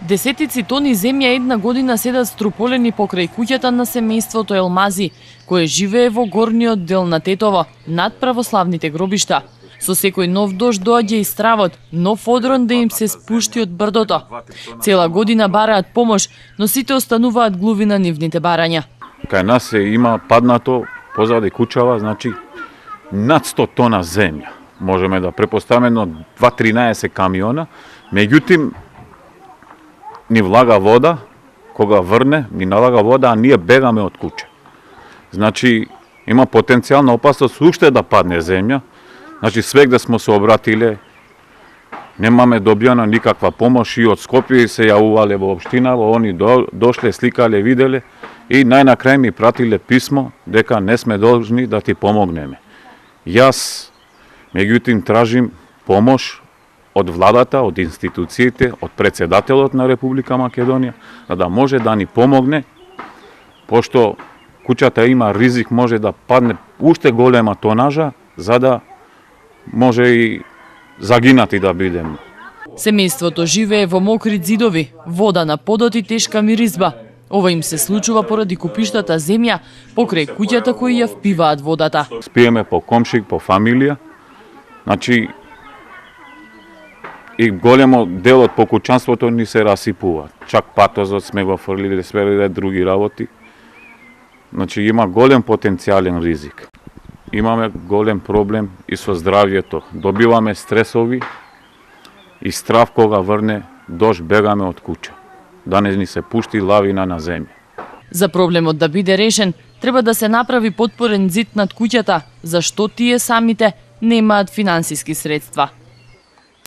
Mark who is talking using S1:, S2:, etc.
S1: Десетици тони земја една година седат струполени покрај куќата на семејството Елмази, кое живее во горниот дел на Тетово, над православните гробишта. Со секој нов дожд доаѓа и стравот, нов одрон да им се спушти од брдото. Цела година бараат помош, но сите остануваат глуви на нивните барања.
S2: Кај нас се има паднато позади куќава, значи над 100 тона земја. Можеме да препоставиме едно 2-13 камиона, меѓутим ни влага вода, кога врне, ни налага вода, а ние бегаме од куќа. Значи, има потенцијална опасност уште да падне земја. Значи, свегде смо се обратиле, немаме добијана никаква помош и од Скопје се јавувале во општинава, они дошле, сликале, виделе и најнакрај ми пратиле писмо дека не сме должни да ти помогнеме. Јас, меѓутим, тражим помош од владата, од институциите, од председателот на Република Македонија, да може да ни помогне, пошто куќата има ризик, може да падне уште голема тонажа, за да може и загинати да бидеме.
S1: Семејството живее во мокри ѕидови, вода на подот и тешка миризба. Ова им се случува поради купиштата земја покрај куќата кои ја впиваат водата.
S2: Спиеме по комшик, по фамилија, значи и големо дел од по куќанството ни се расипува. Чак патозот сме го фрлиле, свериле други работи. Значи има голем потенцијален ризик. Имаме голем проблем и со здравјето. Добиваме стресови и страв кога врне дожд, бегаме од куќа. Да не ни се пушти лавина на земја.
S1: За проблемот да биде решен, треба да се направи потпорен ѕид над куќата, за што тие самите немаат финансиски средства.